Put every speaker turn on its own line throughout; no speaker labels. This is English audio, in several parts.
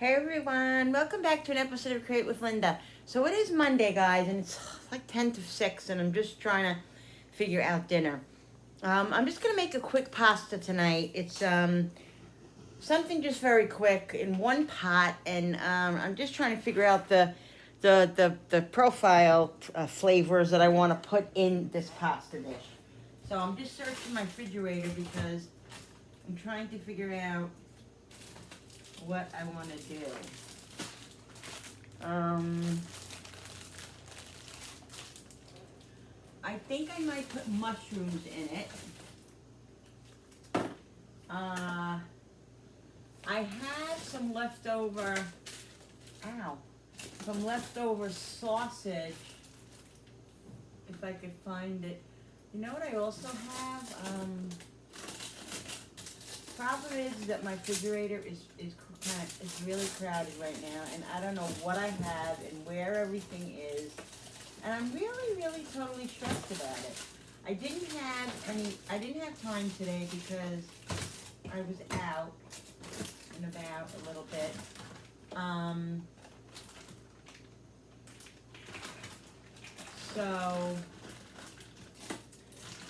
Hey everyone, welcome back to an episode of Create with Linda. So it is Monday, guys, and it's like 10 to 6, and I'm just trying to figure out dinner. I'm just going to make a quick pasta tonight. It's something just very quick in one pot, and I'm just trying to figure out the profile flavors that I want to put in this pasta dish. So I'm just searching my refrigerator because I'm trying to figure out what I want to do. I think I might put mushrooms in it. I had some leftover, some leftover sausage, if I could find it. You know what I also have? Problem is that my refrigerator is really crowded right now, and I don't know what I have and where everything is, and I'm really totally stressed about it. I didn't have time today because I was out and about a little bit. So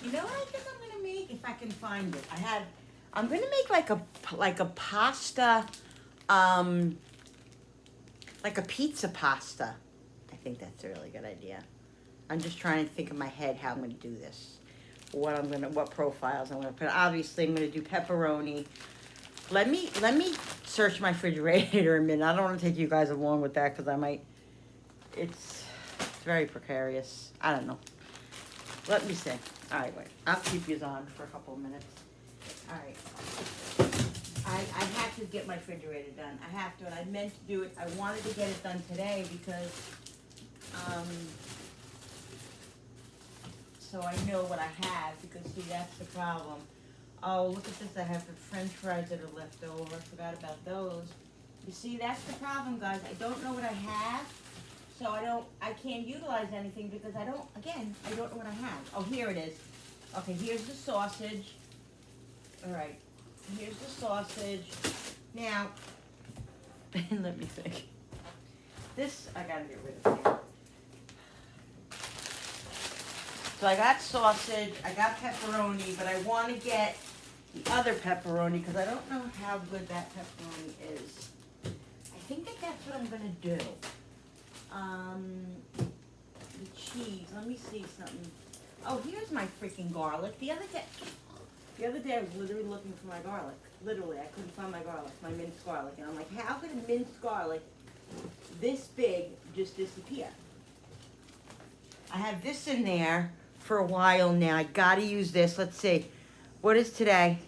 you know what I think I'm gonna make if I can find it. I'm gonna make like a pasta, like a pizza pasta. I think that's a really good idea. I'm just trying to think in my head how I'm gonna do this. What profiles I'm gonna put. Obviously, I'm gonna do pepperoni. Let me search my refrigerator a minute. I don't want to take you guys along with that because I might. It's very precarious. I don't know. Let me see. All right, wait. I'll keep you on for a couple of minutes. All right. I have to get my refrigerator done. I have to, and I meant to do it. I wanted to get it done today because, so I know what I have, because see, that's the problem. Oh, look at this. I have the French fries that are left over. I forgot about those. You see, that's the problem, guys. I don't know what I have, so I can't utilize anything because I don't know what I have. Oh, here it is. Okay, here's the sausage. All right, here's the sausage. Now, let me think. This, I gotta get rid of here. So I got sausage, I got pepperoni, but I want to get the other pepperoni because I don't know how good that pepperoni is. I think that's what I'm gonna do. The cheese. Let me see something. Oh, here's my freaking garlic. The other day I was literally looking for my garlic. Literally, I couldn't find my garlic, my minced garlic, and I'm like, how could a minced garlic this big just disappear? I have this in there for a while now. I gotta use this. Let's see. What is today?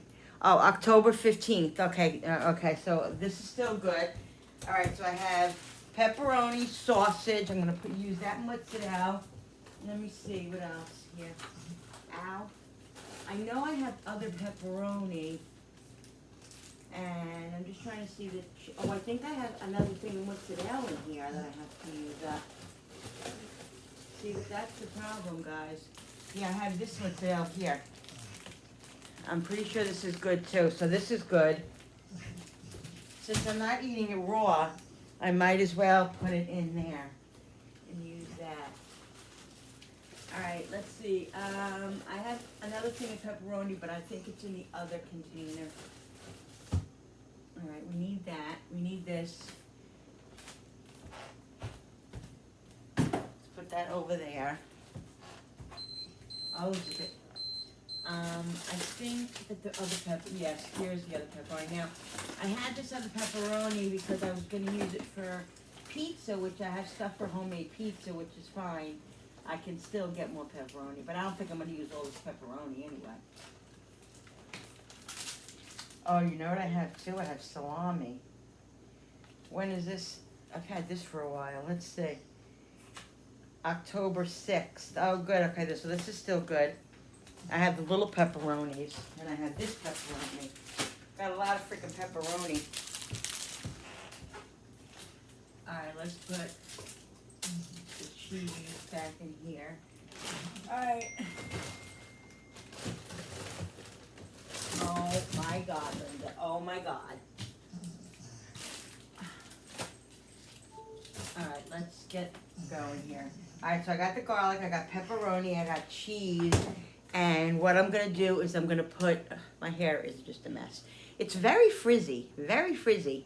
Oh, October 15th. Okay, so this is still good. All right, so I have pepperoni, sausage. I'm gonna use that mozzarella. Let me see what else here. Ow. I know I have other pepperoni, and I'm just trying to see oh, I think I have another thing of mozzarella in here that I have to use up. See, that's the problem, guys. Yeah, I have this mozzarella here. I'm pretty sure this is good too, so this is good. Since I'm not eating it raw, I might as well put it in there and use that. All right, let's see. I have another thing of pepperoni, but I think it's in the other container. All right, we need that. We need this. Let's put that over there. Oh, it's a bit. I think that the other yes, here's the other pepperoni. Now, I had this other pepperoni because I was going to use it for pizza, which I have stuff for homemade pizza, which is fine. I can still get more pepperoni, but I don't think I'm going to use all this pepperoni anyway. Oh, you know what I have too? I have salami. When is this? I've had this for a while. Let's see. October 6th. Oh, good. Okay, so this is still good. I have the little pepperonis, and I have this pepperoni. Got a lot of freaking pepperoni. All right, let's put the cheese back in here. All right. Oh my God, Linda. Oh my God. get going here. All right, so I got the garlic, I got pepperoni, I got cheese, and what I'm gonna do is I'm gonna put, my hair is just a mess. It's very frizzy, very frizzy.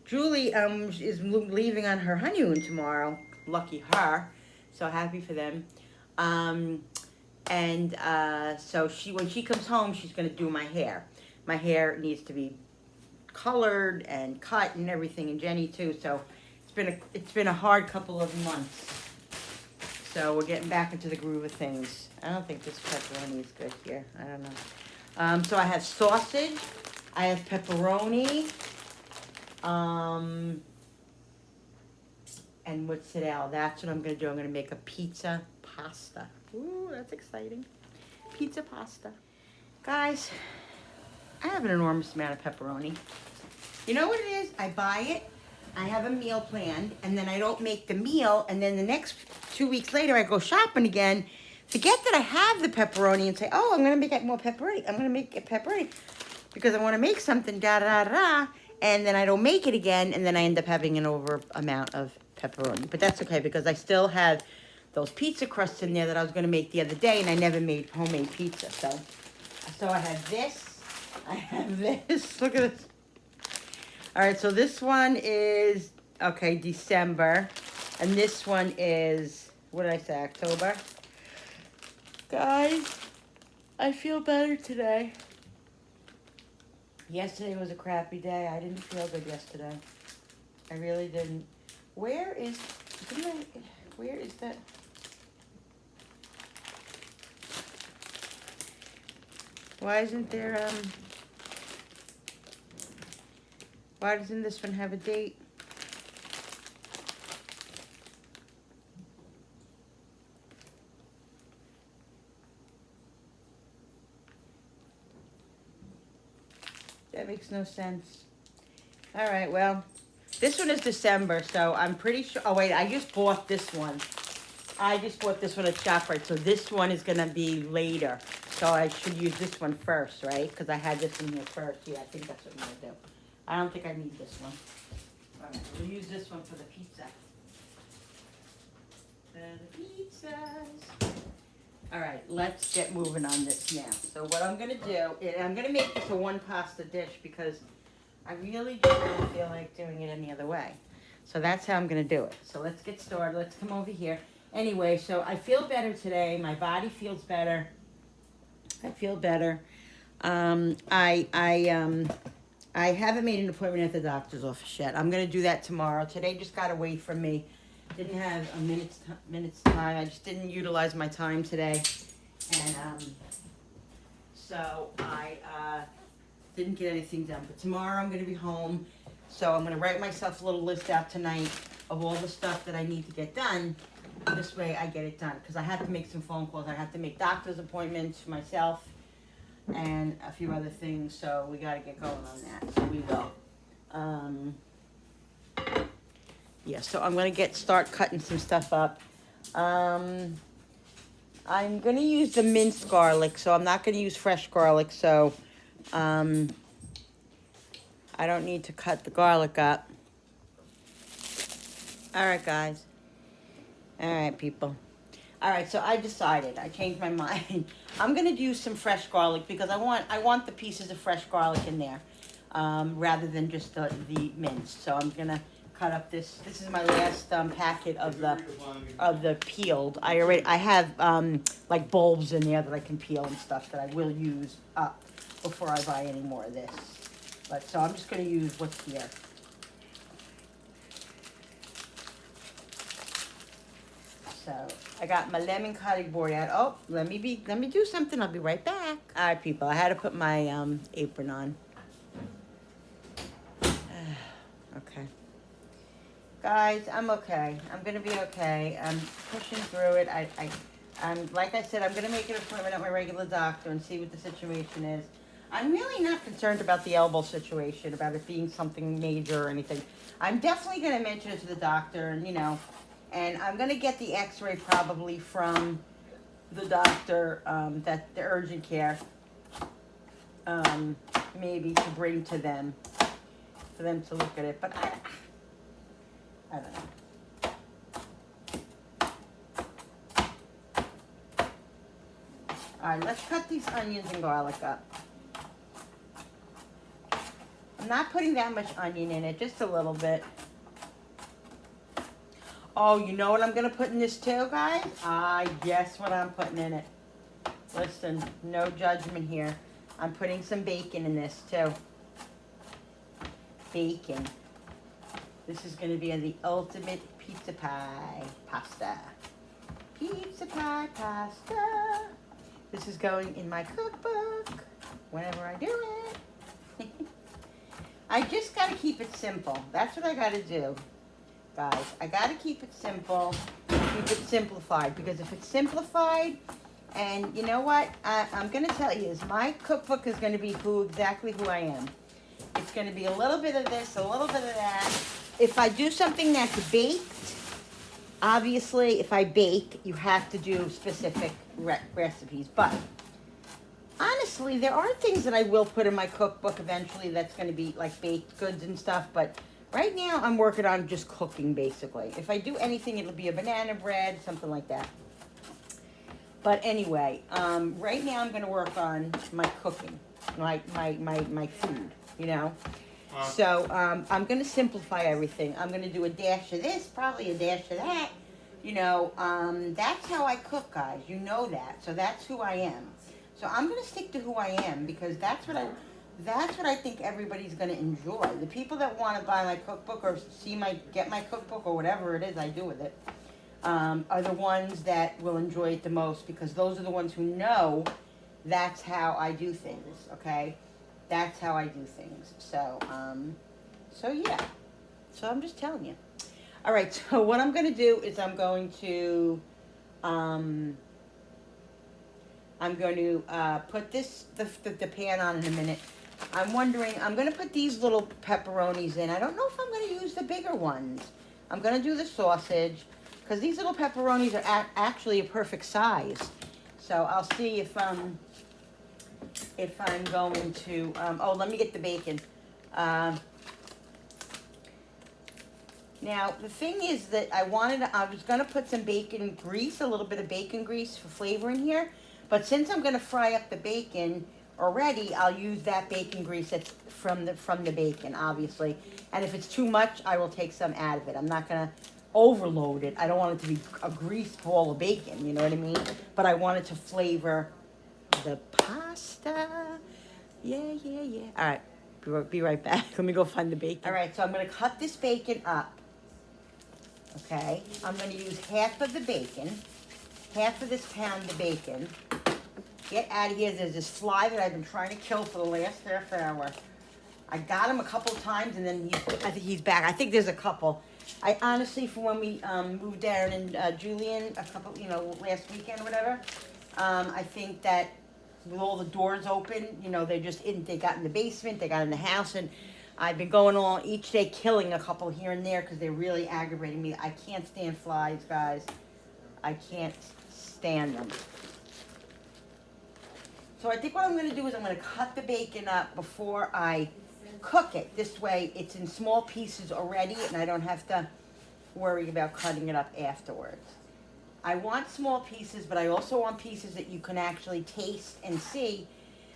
Julie is leaving on her honeymoon tomorrow. Lucky her, so happy for them. So when she comes home, she's gonna do my hair. My hair needs to be colored and cut and everything, and Jenny too. So it's been a hard couple of months. So we're getting back into the groove of things. I don't think this pepperoni is good here. I don't know. So I have sausage. I have pepperoni. And mozzarella. That's what I'm gonna do. I'm gonna make a pizza pasta. Ooh, that's exciting. Pizza pasta. Guys, I have an enormous amount of pepperoni. You know what it is? I buy it, I have a meal planned, and then I don't make the meal, and then the next 2 weeks later I go shopping again, forget that I have the pepperoni and say, oh, I'm gonna make more pepperoni. I'm gonna make it pepperoni because I wanna make something, da-da-da-da, and then I don't make it again, and then I end up having an over amount of pepperoni. But that's okay because I still have those pizza crusts in there that I was gonna make the other day, and I never made homemade pizza. So I have this, I have this, look at this. All right, so this one is, okay, December, and this one is, what did I say, October? Guys, I feel better today. Yesterday was a crappy day. I didn't feel good yesterday. I really didn't. Where is that? Why isn't there, why doesn't this one have a date? That makes no sense. All right, well, this one is December, so I'm pretty sure, oh wait, I just bought this one. I just bought this one at ShopRite, so this one is gonna be later. So I should use this one first, right? Because I had this in here first. Yeah, I think that's what I'm gonna do. I don't think I need this one. All right, we'll use this one for the pizza. For the pizzas. All right, let's get moving on this now. So what I'm gonna do, I'm gonna make this a one pasta dish because I really just don't feel like doing it any other way. So that's how I'm gonna do it. So let's get started. Let's come over here. Anyway, so I feel better today. My body feels better. I feel better. I haven't made an appointment at the doctor's office yet. I'm gonna do that tomorrow. Today just got away from me. Didn't have a minute's time. I just didn't utilize my time today, and so I didn't get anything done. But tomorrow I'm gonna be home, so I'm gonna write myself a little list out tonight of all the stuff that I need to get done. This way I get it done, because I have to make some phone calls. I have to make doctor's appointments for myself and a few other things, so we got to get going on that. So we will. Yeah, so I'm going to start cutting some stuff up. I'm going to use the minced garlic, so I'm not going to use fresh garlic, so I don't need to cut the garlic up. All right, guys. All right, people. All right, so I decided. I changed my mind. I'm gonna use some fresh garlic because I want the pieces of fresh garlic in there, rather than just the minced. So I'm gonna cut up this. This is my last packet of the peeled. I have like bulbs in there that I can peel and stuff that I will use up before I buy any more of this. But so I'm just gonna use what's here. So I got my lemon cutting board out. Oh, let me do something. I'll be right back. All right, people. I had to put my apron on. Okay, guys, I'm okay. I'm gonna be okay. I'm pushing through it. I'm like I said, I'm gonna make an appointment at my regular doctor and see what the situation is. I'm really not concerned about the elbow situation, about it being something major or anything. I'm definitely gonna mention it to the doctor, and and I'm going to get the x-ray probably from the doctor, that the urgent care, maybe to bring to them, for them to look at it. But I don't know. Alright, let's cut these onions and garlic up. I'm not putting that much onion in it, just a little bit. Oh, you know what I'm going to put in this too, guys? Guess what I'm putting in it. Listen, no judgment here. I'm putting some bacon in this too. Bacon. This is going to be the ultimate pizza pie pasta. Pizza pie pasta. This is going in my cookbook whenever I do it. I just got to keep it simple. That's what I got to do, guys. I got to keep it simple, keep it simplified. Because if it's simplified, and you know what? I'm going to tell you is my cookbook is going to be exactly who I am. It's going to be a little bit of this, a little bit of that. If I do something that's baked, obviously, if I bake, you have to do specific recipes. But honestly, there are things that I will put in my cookbook eventually that's going to be like baked goods and stuff. But right now, I'm working on just cooking, basically. If I do anything, it'll be a banana bread, something like that. But anyway, right now I'm going to work on my cooking, my food, you know. So I'm going to simplify everything. I'm going to do a dash of this, probably a dash of that. You know, that's how I cook, guys. You know that. So that's who I am. So I'm going to stick to who I am because that's what I think everybody's going to enjoy. The people that want to buy my cookbook or get my cookbook or whatever it is I do with it, are the ones that will enjoy it the most because those are the ones who know that's how I do things, okay? That's how I do things. So yeah. So I'm just telling you. All right, so what I'm going to do is I'm going to put the pan on in a minute. I'm wondering, I'm going to put these little pepperonis in. I don't know if I'm going to use the bigger ones. I'm going to do the sausage. Because these little pepperonis are actually a perfect size. So I'll see if I'm going to, let me get the bacon. Now, the thing is that I was going to put some bacon grease, a little bit of bacon grease for flavor in here. But since I'm going to fry up the bacon already, I'll use that bacon grease that's from the bacon, obviously. And if it's too much, I will take some out of it. I'm not going to overload it. I don't want it to be a grease ball of bacon, you know what I mean? But I want it to flavor the pasta. Yeah. All right, be right back. Let me go find the bacon. All right, so I'm going to cut this bacon up. Okay, I'm going to use half of the bacon, half of this pound of bacon. Get out of here. There's this fly that I've been trying to kill for the last half hour. I got him a couple times, and then I think he's back. I think there's a couple. I honestly, from when we moved down in Julian last weekend or whatever, I think that with all the doors open, they got in the basement, they got in the house, and I've been going on each day killing a couple here and there because they're really aggravating me. I can't stand flies, guys. I can't stand them. So I think what I'm going to do is I'm going to cut the bacon up before I cook it. This way it's in small pieces already and I don't have to worry about cutting it up afterwards. I want small pieces, but I also want pieces that you can actually taste and see.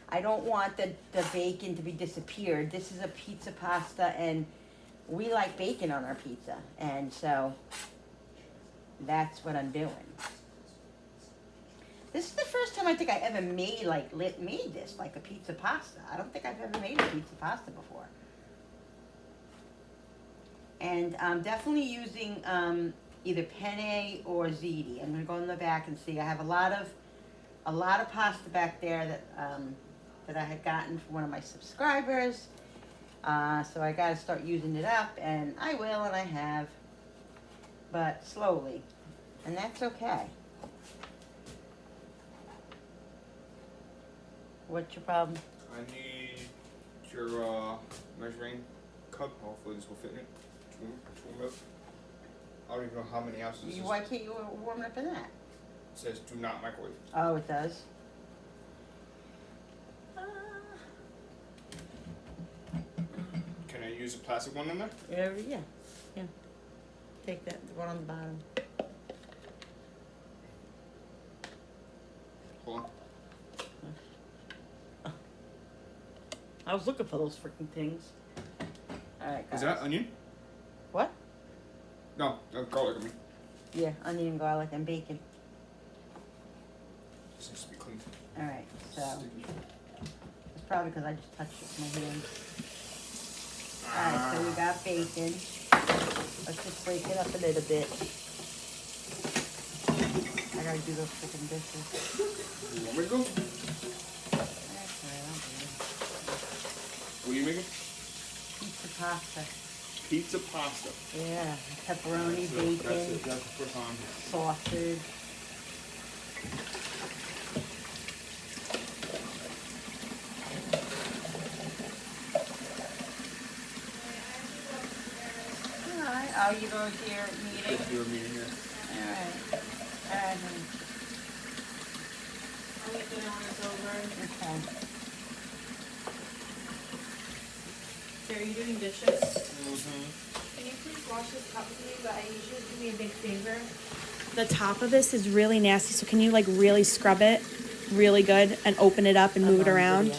I don't want the bacon to be disappeared. This is a pizza pasta and we like bacon on our pizza. And so that's what I'm doing. This is the first time I think I ever made this, like a pizza pasta. I don't think I've ever made a pizza pasta before. And I'm definitely using either penne or ziti. I'm going to go in the back and see. I have a lot of pasta back there that I had gotten from one of my subscribers. So I got to start using it up, and I will, and I have, but slowly, and that's okay. What's your problem?
I need your measuring cup. Hopefully this will fit in it. To warm up. I don't even know how many ounces this is.
Why can't you warm it up in that?
It says do not microwave.
Oh, it does?
Can I use a plastic one in there?
Yeah. Take that, the one on the bottom.
Hold on.
I was looking for those freaking things. Alright, guys.
Is that onion?
What?
No, garlic. I mean,
Yeah, onion, garlic, and bacon.
this needs to be cleaned.
Alright, so it's probably because I just touched it with my hands. Alright, so we got bacon. Let's just break it up a little bit. I gotta do those freaking dishes.
You want me to go?
That's all right, I'll do it.
What are you making?
Pizza pasta.
Pizza pasta.
Yeah, pepperoni, bacon,
That's the first time.
sausage. Alright, oh, you go to your meeting?
If you're meeting here.
Alright. Alright,
I'll make dinner when it's over.
okay.
So are you doing dishes?
Mm-hmm.
Can you please wash this cup for me? But I need you to do me a big favor. The top of this is really nasty, so can you like really scrub it really good and open it up and move it around?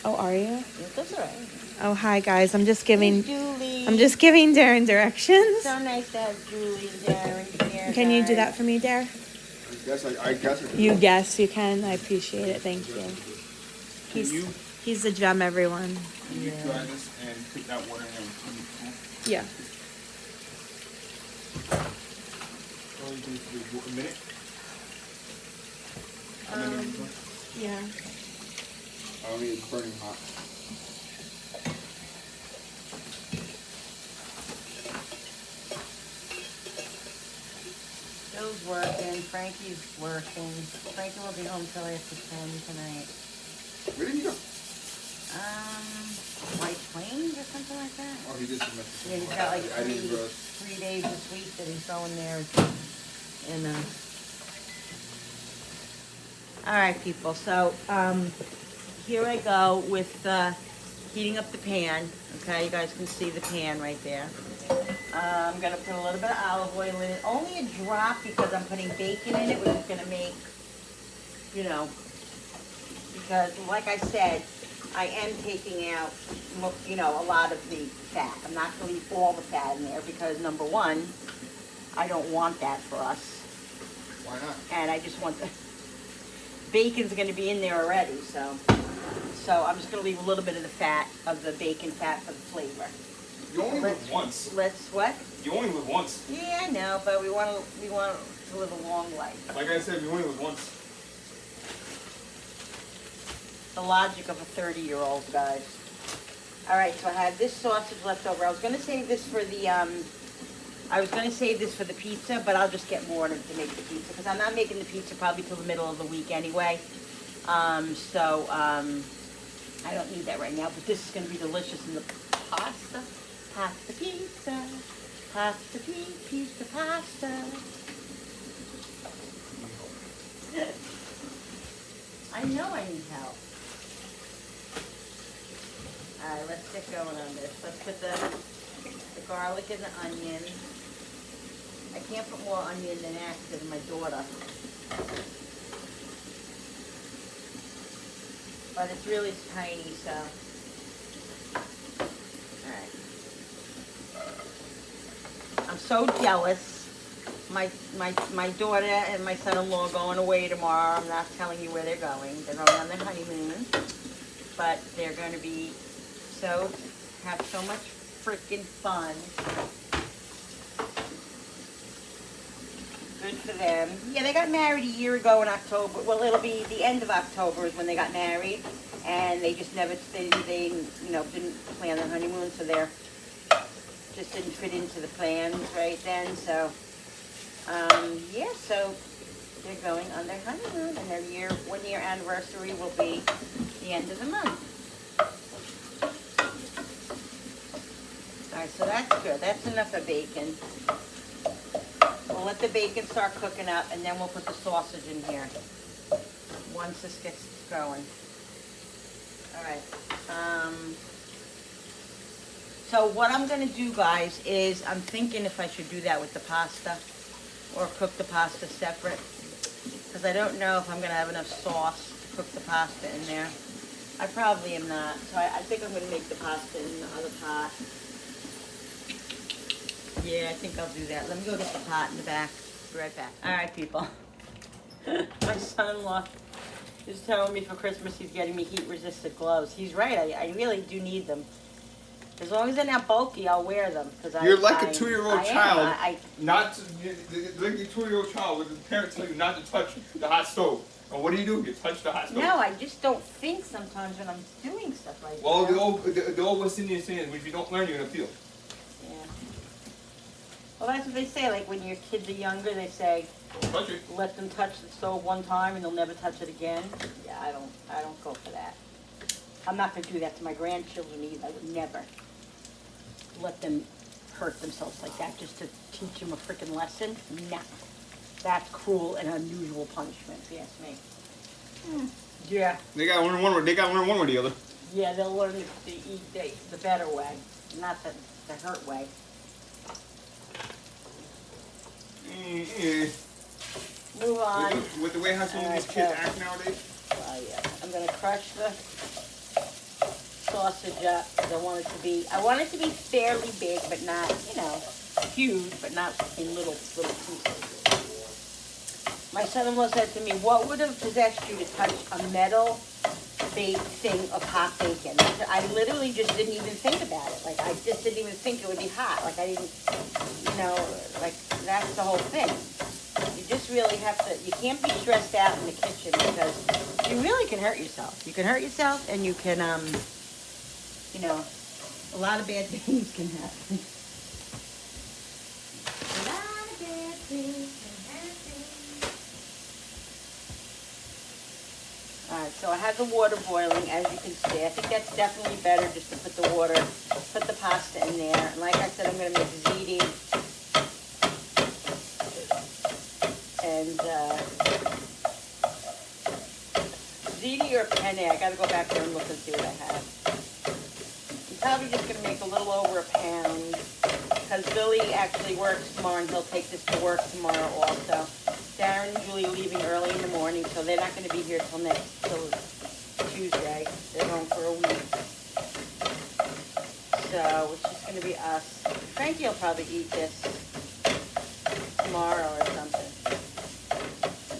Oh, are you?
Yeah, that's alright.
Oh, hi guys. I'm just giving
Julie.
Darren directions.
So nice to have Julie and Darren here.
Can you do
guys.
that for me, Dar?
I guess I can.
You guess you can. I appreciate it. Thank you.
Can you,
He's a gem, everyone.
can you try this and put that one in there?
Yeah.
All you do is do a minute. A minute.
Yeah.
I don't need it burning hot.
Bill's working, Frankie's working. Frankie will be home till after 10 tonight.
Where did he go?
White Plains or something like that?
Oh, he did some messages.
Yeah, he's got like
I didn't realize.
3 days this week that he's going there. And, alright people, so, here I go with, heating up the pan. Okay, you guys can see the pan right there. I'm gonna put a little bit of olive oil in it, only a drop because I'm putting bacon in it, which is gonna make, you know, because like I said, I am taking out, you know, a lot of the fat. I'm not gonna leave all the fat in there because number one, I don't want that for us.
Why not?
And I just want the, bacon's gonna be in there already, so I'm just gonna leave a little bit of the fat, of the bacon fat for the flavor.
You only live once.
Let's what?
You only live once.
Yeah, I know, but we want to live a long life.
Like I said, you only live once.
The logic of a 30-year-old, guys. All right, so I had this sausage left over. I was gonna save this for the pizza, but I'll just get more to make the pizza because I'm not making the pizza probably till the middle of the week anyway. I don't need that right now, but this is gonna be delicious in the pasta. Pasta pizza, pizza pasta. I know I need help. Alright, let's get going on this. Let's put the garlic and the onion. I can't put more onion than that because of my daughter. But it's really tiny, so. Alright. I'm so jealous. My daughter and my son-in-law are going away tomorrow. I'm not telling you where they're going. They're going on their honeymoon. But they're going to be have so much freaking fun. Good for them. Yeah, they got married a year ago in October. Well, it'll be the end of October is when they got married. And they just never, they you know, didn't plan their honeymoon, so they're, just didn't fit into the plans right then. So, yeah, so they're going on their honeymoon, and their 1 year anniversary will be the end of the month. Alright, so that's good. That's enough of bacon. We'll let the bacon start cooking up, and then we'll put the sausage in here once this gets going. Alright. So what I'm going to do, guys, is I'm thinking if I should do that with the pasta or cook the pasta separate, because I don't know if I'm going to have enough sauce to cook the pasta in there. I probably am not. So I think I'm gonna make the pasta in the other pot. Yeah, I think I'll do that. Let me go get the pot in the back. Be right back. All right, people. My son-in-law is telling me for Christmas he's getting me heat-resistant gloves. He's right. I really do need them. As long as they're not bulky, I'll wear them.
You're like a 2-year-old
I am.
child.
I
Not to, like a 2-year-old child with his parents tell you not to touch the hot stove. And what do? You touch the hot stove.
No, I just don't think sometimes when I'm doing stuff like that.
Well, the old West Indian saying is, if you don't learn, you're gonna feel.
Yeah. Well, that's what they say. Like when your kids are younger, they say,
Don't touch it.
let them touch the stove one time and they'll never touch it again. Yeah, I don't go for that. I'm not gonna do that to my grandchildren either. I would never let them hurt themselves like that just to teach them a freaking lesson. Nah. That's cruel and unusual punishment, if you ask me. Yeah.
They gotta learn one way. They gotta learn one way or the other.
Yeah, they'll learn to eat the better way, not the hurt way. Move on.
With the way how some of these kids act nowadays.
Yeah. I'm gonna crush the sausage up. I want it to be fairly big, but not, huge, but not in little pieces. My son-in-law said to me, what would have possessed you to touch a metal baked thing of hot bacon? I literally just didn't even think about it. Like, I just didn't even think it would be hot. Like, I didn't, like, that's the whole thing. You just really have to, you can't be stressed out in the kitchen because you really can hurt yourself. You can hurt yourself and you can, a lot of bad things can happen. A lot of bad things can happen. Alright, so I have the water boiling, as you can see. I think that's definitely better just to put the pasta in there. And like I said, I'm going to make ziti and ziti or penne. I got to go back there and look and see what I have. I'm probably just going to make a little over a pound because Billy actually works tomorrow and he'll take this to work tomorrow also. Darren and Julie are leaving early in the morning, so they're not going to be here till Tuesday. They're going for a week. So it's just going to be us. Frankie will probably eat this tomorrow or something.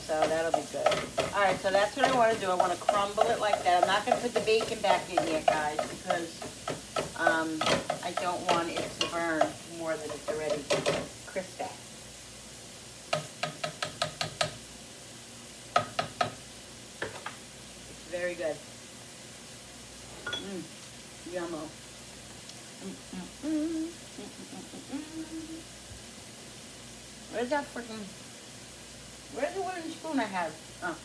So that'll be good. Alright, so that's what I want to do. I want to crumble it like that. I'm not going to put the bacon back in yet, guys, because I don't want it to burn more than it's already crispy. Very good. Yummo. Where's that freaking... Where's the wooden spoon I have? Oh.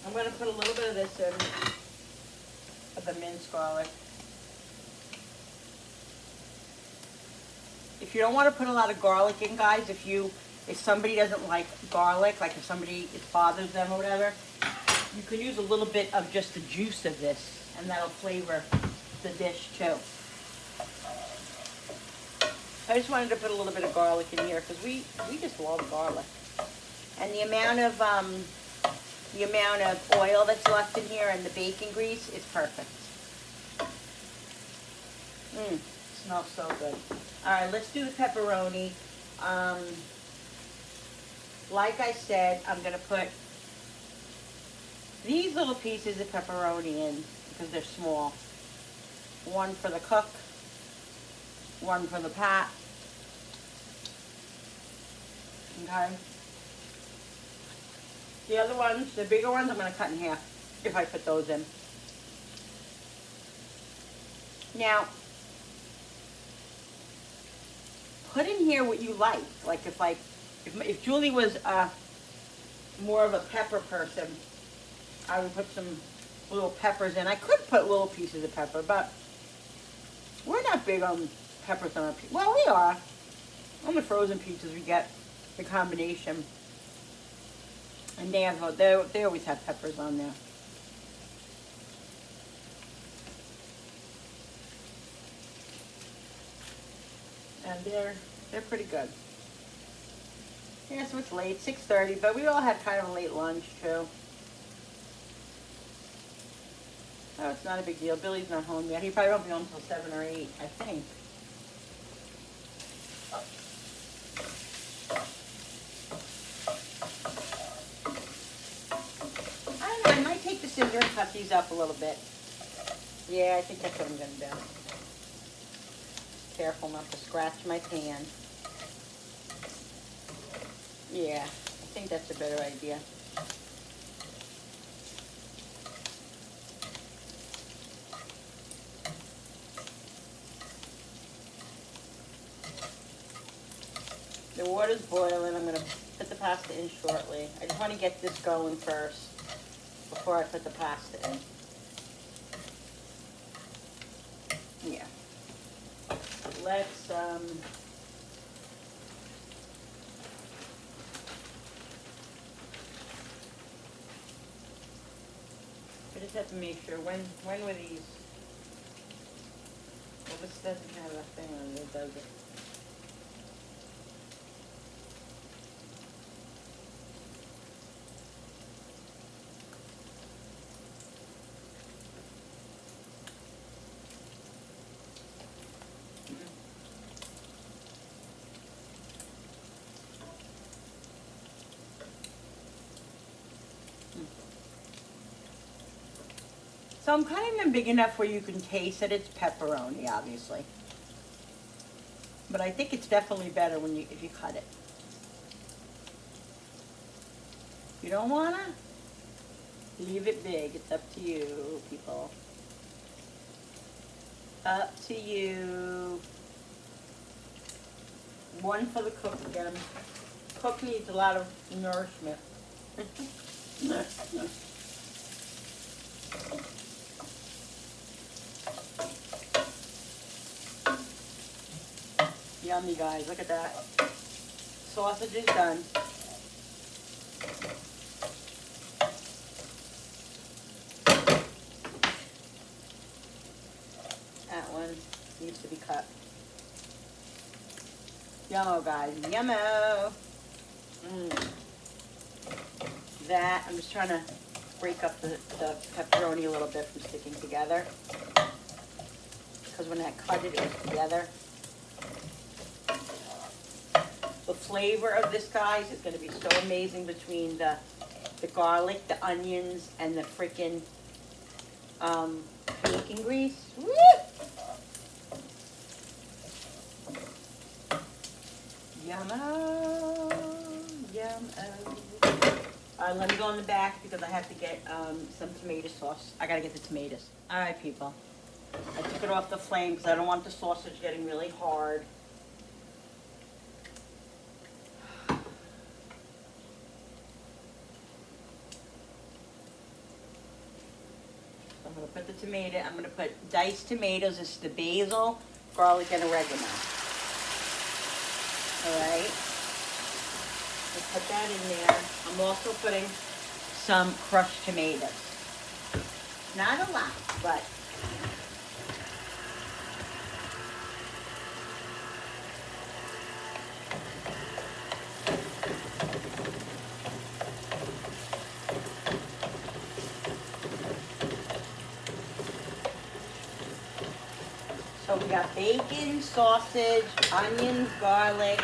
I'm going to put a little bit of this in, of the minced garlic. If you don't want to put a lot of garlic in, guys, if somebody doesn't like garlic, like if it bothers them or whatever, you can use a little bit of just the juice of this, and that'll flavor the dish too. I just wanted to put a little bit of garlic in here because we just love garlic. And the amount of oil that's left in here and the bacon grease is perfect. Smells so good. All right, let's do the pepperoni. Like I said, I'm going to put these little pieces of pepperoni in because they're small. One for the cook, one for the pat. Okay. The other ones, the bigger ones, I'm going to cut in half if I put those in. Now, put in here what you like. Like if Julie was more of a pepper person, I would put some little peppers in. I could put little pieces of pepper, but we're not big on peppers on our pizza. Well, we are. On the frozen pizzas, we get the combination. And they always have peppers on there. And they're pretty good. Yeah, so it's late, 6:30, but we all had kind of a late lunch too. Oh, it's not a big deal. Billy's not home yet. He probably won't be home until 7 or 8, I think. I don't know, I might take the scissor and cut these up a little bit. Yeah, I think that's what I'm gonna do. Careful not to scratch my pan. Yeah, I think that's a better idea. The water's boiling. I'm gonna put the pasta in shortly. I just want to get this going first before I put the pasta in. Yeah. Let's I just have to make sure when were these? Well, this doesn't have a thing on it, does it? So I'm cutting them big enough where you can taste that it's pepperoni, obviously. But I think it's definitely better when if you cut it. You don't wanna? Leave it big. It's up to you, people. Up to you. One for the cook again. Cook needs a lot of nourishment. Yummy, guys. Look at that. Sausage is done. That one needs to be cut. Yummo, guys. Yummo. That, I'm just trying to break up the pepperoni a little bit from sticking together. Because when I cut it, it was together. The flavor of this, guys, is going to be so amazing between the garlic, the onions, and the freaking bacon grease. Woo! Yummo, yummo. Let me go in the back because I have to get some tomato sauce. I got to get the tomatoes. All right, people. I took it off the flame because I don't want the sausage getting really hard. I'm going to put the tomato, I'm going to put diced tomatoes. It's the basil, garlic, and oregano. Alright. Let's put that in there. I'm also putting some crushed tomatoes. Not a lot, but so we got bacon, sausage, onions, garlic.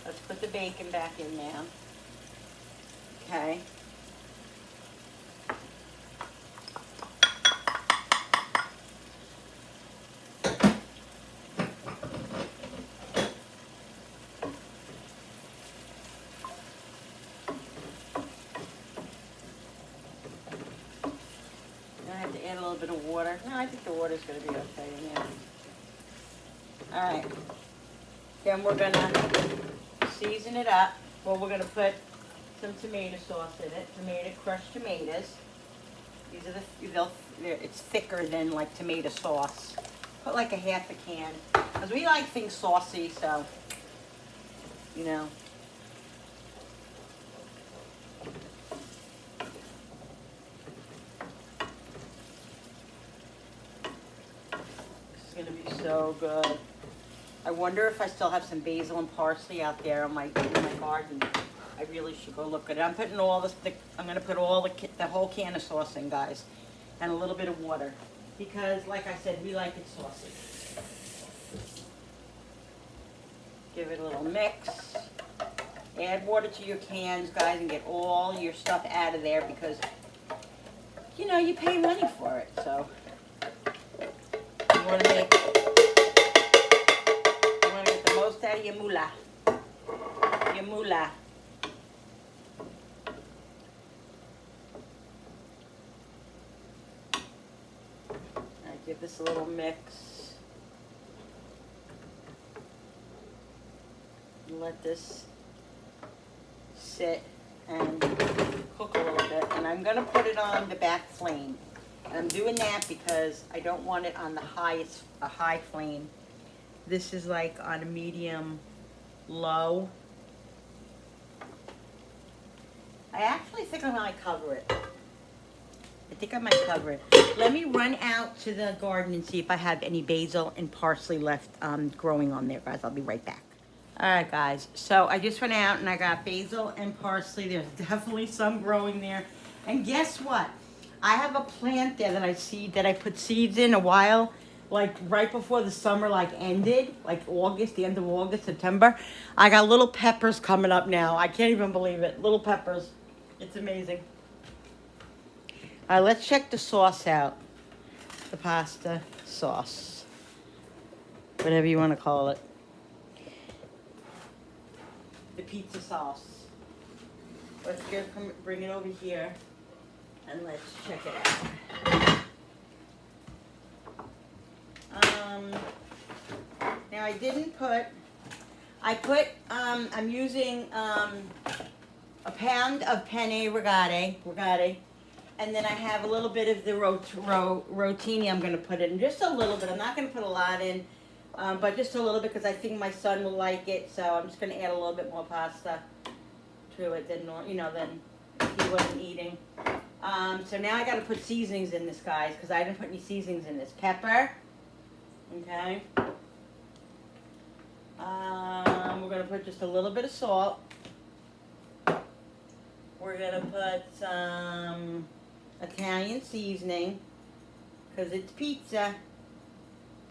Let's put the bacon back in now. Okay. I have to add a little bit of water. No, I think the water's going to be okay in here. All right. Then we're going to season it up. Well, we're going to put some tomato sauce in it. Crushed tomatoes. These are it's thicker than like tomato sauce. Put like a half a can. Because we like things saucy, so, you know. gonna be so good. I wonder if I still have some basil and parsley out there in my garden. I really should go look at it. I'm putting all this. I'm gonna put all the whole can of sauce in, guys, and a little bit of water, because, like I said, we like it saucy. Give it a little mix. Add water to your cans, guys, and get all your stuff out of there, because you know you pay money for it. So you want to get the most out of your moolah. Your moolah. Give this a little mix. Let this sit and cook a little bit. And I'm gonna put it on the back flame. And I'm doing that because I don't want it on a high flame. This is like on a medium low. I actually think I might cover it. I think I might cover it. Let me run out to the garden and see if I have any basil and parsley left growing on there, guys. I'll be right back. All right, guys. So I just went out and I got basil and parsley. There's definitely some growing there. And guess what? I have a plant there that I put seeds in a while, like right before the summer ended, like August, the end of August, September. I got little peppers coming up now. I can't even believe it. Little peppers. It's amazing. All right, let's check the sauce out. The pasta sauce. Whatever you want to call it. The pizza sauce. Let's bring it over here and let's check it out. Now I didn't put, I'm using a pound of penne rigate. And then I have a little bit of the rotini I'm going to put in. Just a little bit. I'm not going to put a lot in, but just a little bit because I think my son will like it. So I'm just going to add a little bit more pasta to it than he wasn't eating. So now I got to put seasonings in this, guys, because I didn't put any seasonings in this. Pepper. Okay. We're going to put just a little bit of salt. We're going to put some Italian seasoning, because it's pizza.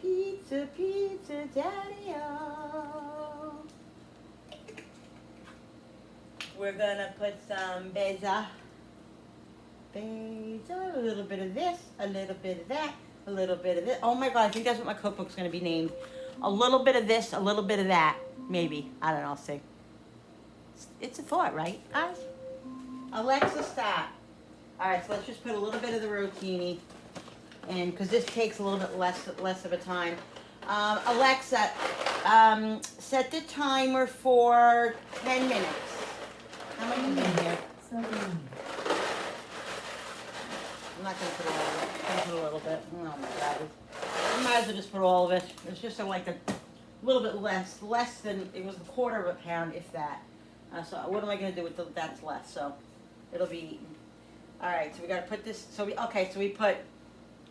Pizza, pizza, daddy-o. We're gonna put some basil. A little bit of this, a little bit of that, a little bit of this. Oh my God, I think that's what my cookbook's gonna be named. A little bit of this, a little bit of that. Maybe. I don't know, I'll see. It's a thought, right, guys? Alexa, stop. All right, so let's just put a little bit of the rotini in, because this takes a little bit less of a time. Alexa, set the timer for 10 minutes. How many in here?
7.
I'm not going to put all of it. I'm going to put a little bit. Oh my God. I might as well just put all of it. It's just like a little bit less than, it was a quarter of a pound, if that. So what am I going to do with that's left? So it'll be eaten. All right, so we got to put this. So we put.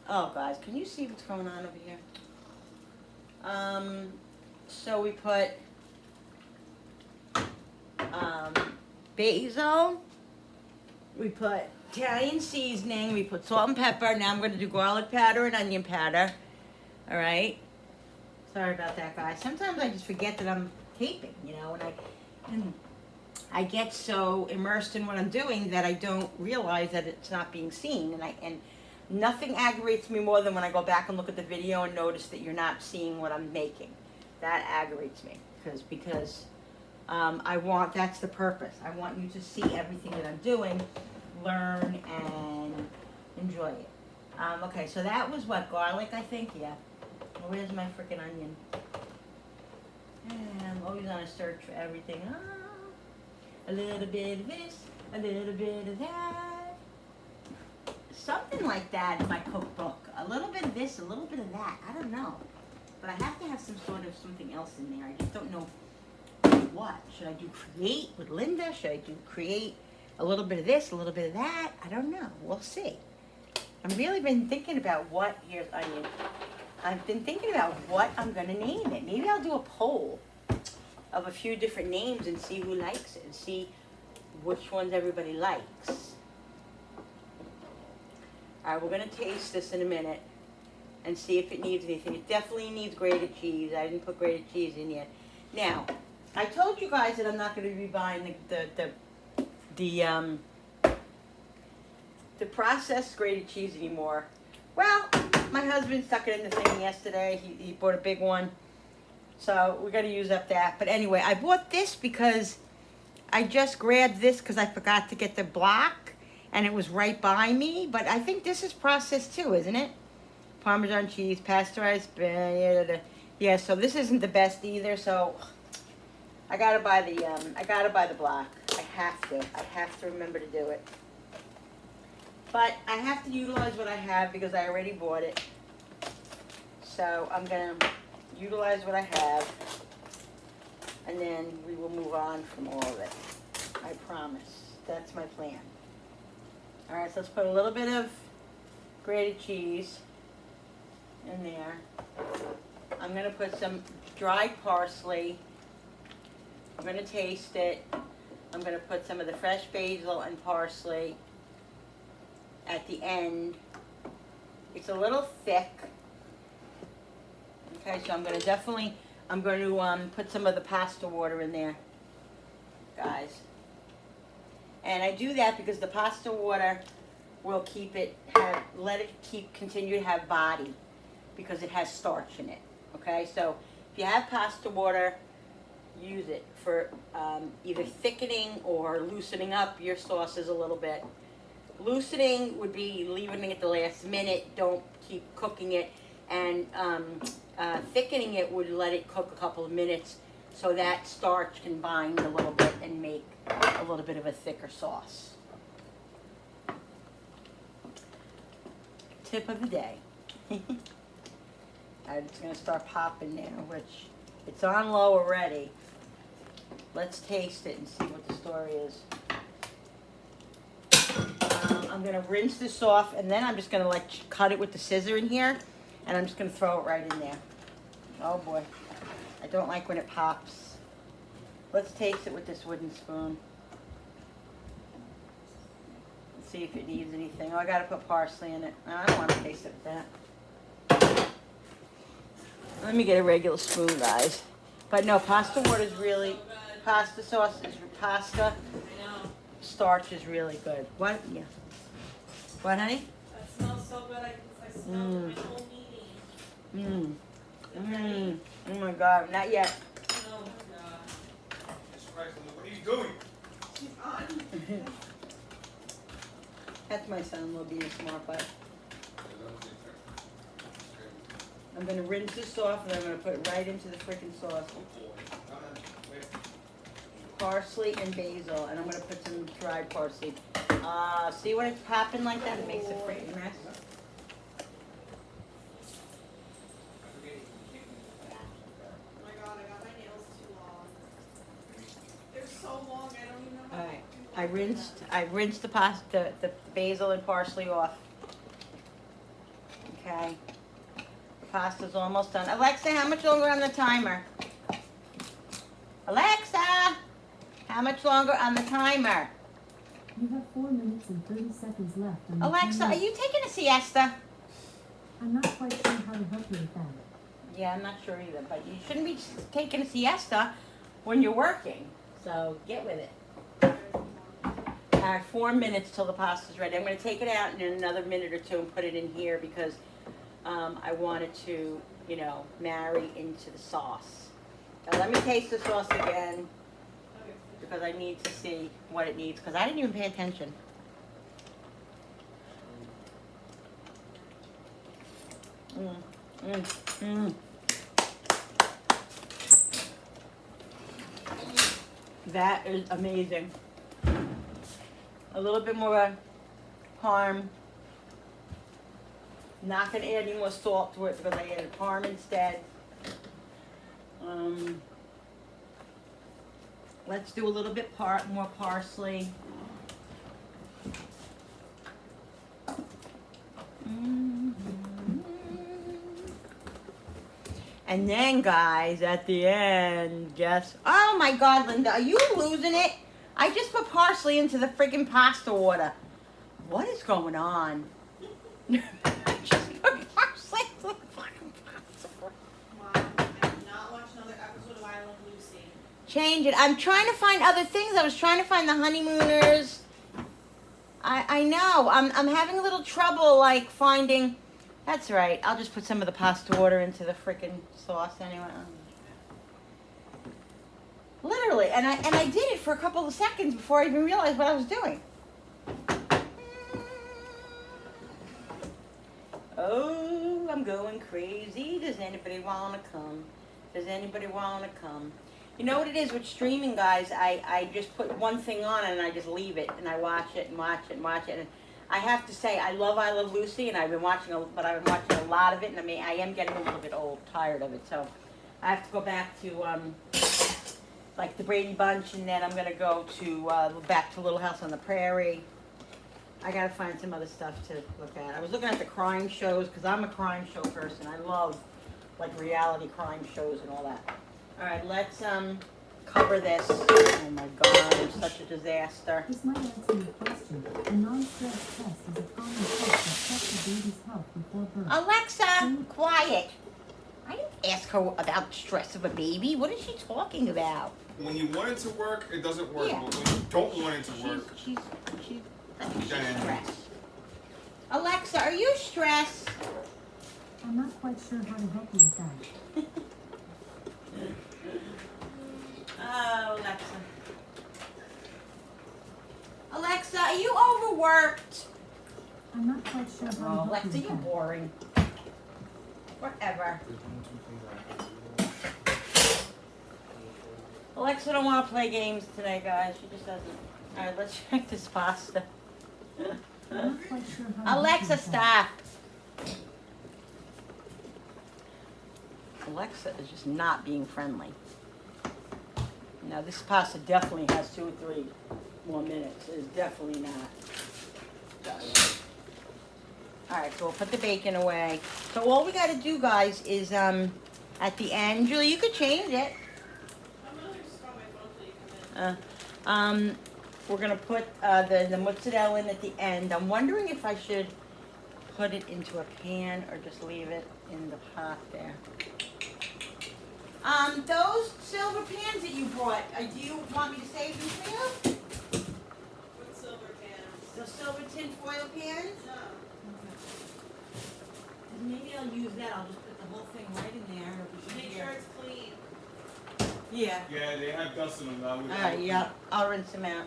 Oh, guys, can you see what's going on over here? So we put basil. We put Italian seasoning. We put salt and pepper. Now I'm going to do garlic powder and onion powder. All right. Sorry about that, guys. Sometimes I just forget that I'm taping, and I get so immersed in what I'm doing that I don't realize that it's not being seen. And nothing aggravates me more than when I go back and look at the video and notice that you're not seeing what I'm making. That aggravates me because that's the purpose. I want you to see everything that I'm doing, learn, and enjoy it. Okay, so that was what, garlic, I think? Yeah. Where's my freaking onion? I'm always on a search for everything. A little bit of this, a little bit of that. Something like that in my cookbook. A little bit of this, a little bit of that. I don't know. But I have to have some sort of something else in there. I just don't know what. Should I do create with Linda? Should I do create a little bit of this, a little bit of that? I don't know. We'll see. I've really been thinking about here's onion. I've been thinking about what I'm gonna name it. Maybe I'll do a poll of a few different names and see who likes it and see which ones everybody likes. Alright, we're gonna taste this in a minute and see if it needs anything. It definitely needs grated cheese. I didn't put grated cheese in yet. Now, I told you guys that I'm not gonna be buying the processed grated cheese anymore. Well, my husband stuck it in the thing yesterday. He bought a big one. So we're gonna use up that. But anyway, I bought this because I just grabbed this because I forgot to get the block and it was right by me. But I think this is processed too, isn't it? Parmesan cheese, pasteurized. Yeah, so this isn't the best either. So I gotta buy the block. I have to remember to do it. But I have to utilize what I have because I already bought it. So I'm gonna utilize what I have, and then we will move on from all of it. I promise. That's my plan. All right, so let's put a little bit of grated cheese in there. I'm gonna put some dried parsley. I'm gonna taste it. I'm gonna put some of the fresh basil and parsley at the end. It's a little thick. Okay, so I'm going to put some of the pasta water in there, guys. And I do that because the pasta water will continue to have body because it has starch in it. Okay, so if you have pasta water, use it for either thickening or loosening up your sauces a little bit. Loosening would be leaving it at the last minute. Don't keep cooking it. And thickening it would let it cook a couple of minutes so that starch can bind a little bit and make a little bit of a thicker sauce. Tip of the day. I'm just going to start popping now, which it's on low already. Let's taste it and see what the story is. I'm going to rinse this off, and then I'm just going to cut it with the scissor in here, and I'm just going to throw it right in there. Oh boy, I don't like when it pops. Let's taste it with this wooden spoon. Let's see if it needs anything. Oh, I got to put parsley in it. No, I don't want to taste it with that. Let me get a regular spoon, guys. But no, pasta sauce is pasta. Starch is really good. What? Yeah. What, honey?
That smells so good. I smell the whole meeting.
Oh my God, not yet.
Oh my God.
Jesus Christ, what are you doing?
She's on.
That's my son-in-law being smart, but I'm going to rinse this off and I'm going to put it right into the freaking sauce. Parsley and basil, and I'm going to put some dried parsley. See when it's popping like that? It makes a freaking mess.
Oh my God, I got my nails too long. They're so long, I don't even know how
Alright,
to do
I rinsed the pasta, the basil and parsley off. Okay. The pasta's almost done. Alexa, how much longer on the timer? Alexa! How much longer on the timer?
You have 4 minutes and 30 seconds left on the
Alexa,
timer.
are you taking a siesta?
I'm not quite sure how to help you with that.
Yeah, I'm not sure either, but you shouldn't be taking a siesta when you're working. So get with it. All right, 4 minutes till the pasta's ready. I'm going to take it out in another minute or two and put it in here because I want it to, marry into the sauce. Now let me taste the sauce again because I need to see what it needs because I didn't even pay attention. That is amazing. A little bit more parm. Not gonna add any more salt to it because I added parm instead. Let's do a little bit more parsley. And then, guys, at the end, guess. Oh my God, Linda, are you losing it? I just put parsley into the friggin' pasta water. What is going on? I just put parsley into the fucking pasta water.
Mom, I did not watch another episode of I Love Lucy.
Change it. I'm trying to find other things. I was trying to find the honeymooners. I know. I'm having a little trouble like finding. That's right. I'll just put some of the pasta water into the frickin' sauce anyway. Literally, and I did it for a couple of seconds before I even realized what I was doing. Oh, I'm going crazy. Does anybody want to come? Does anybody want to come? You know what it is with streaming, guys? I just put one thing on and I just leave it and I watch it and watch it and watch it. And I have to say, I Love Lucy, and I've been watching, but I've been watching a lot of it, and I am getting a little bit old, tired of it. So I have to go back to like the Brady Bunch, and then I'm gonna go to back to Little House on the Prairie. I gotta find some other stuff to look at. I was looking at the crime shows because I'm a crime show person. I love like reality crime shows and all that. All right, let's cover this. Oh my God, I'm such a disaster.
This might answer your question. A non-stress test is a common test that checks the baby's health before birth.
Alexa, quiet. I didn't ask her about the stress of a baby. What is she talking about?
When you want it to work, it doesn't work.
Yeah.
But when you don't want it to work,
She's
then
stressed. Alexa, are you stressed?
I'm not quite sure how to help you with that.
Oh, Alexa. Alexa, are you overworked?
I'm not quite sure how to
Oh,
help
Alexa,
you with
you're
that.
boring. Whatever. Alexa don't want to play games today, guys. She just doesn't. All right, let's check this pasta.
I'm not quite sure how to help you
Alexa,
with that.
stop. Alexa is just not being friendly. Now, this pasta definitely has 2 or 3 more minutes. It is definitely not. All right, so we'll put the bacon away. So all we got to do, guys, is at the end, Julie, you could change it.
I'm gonna just on my phone till you come in.
We're gonna put the mozzarella in at the end. I'm wondering if I should put it into a pan or just leave it in the pot there. Those silver pans that you brought, do you want me to save them for you?
What silver pans?
The silver tin foil pans?
No.
Maybe I'll use that. I'll just put the whole thing right in there. It'll be
Make
easier.
sure it's clean.
Yeah.
yeah, they have dust in them now.
Alright, yeah, I'll rinse them out.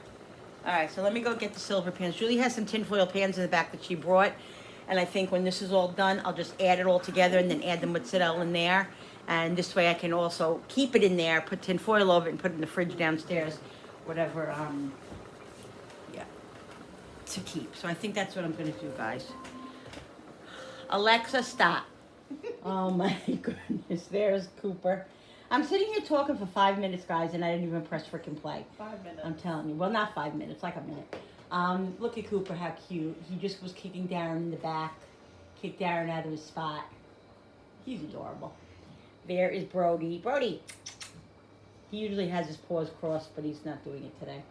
Alright, so let me go get the silver pans. Julie has some tinfoil pans in the back that she brought. And I think when this is all done, I'll just add it all together and then add the mozzarella in there. And this way I can also keep it in there, put tinfoil over it and put it in the fridge downstairs. Whatever, yeah, to keep. So I think that's what I'm gonna do, guys. Alexa, stop. Oh my goodness, there's Cooper. I'm sitting here talking for 5 minutes, guys, and I didn't even press frickin' play.
5 minutes.
I'm telling you. Well, not 5 minutes, like a minute. Look at Cooper, how cute. He just was kicking Darren in the back, kicked Darren out of his spot. He's adorable. There is Brody. Brody! He usually has his paws crossed, but he's not doing it today.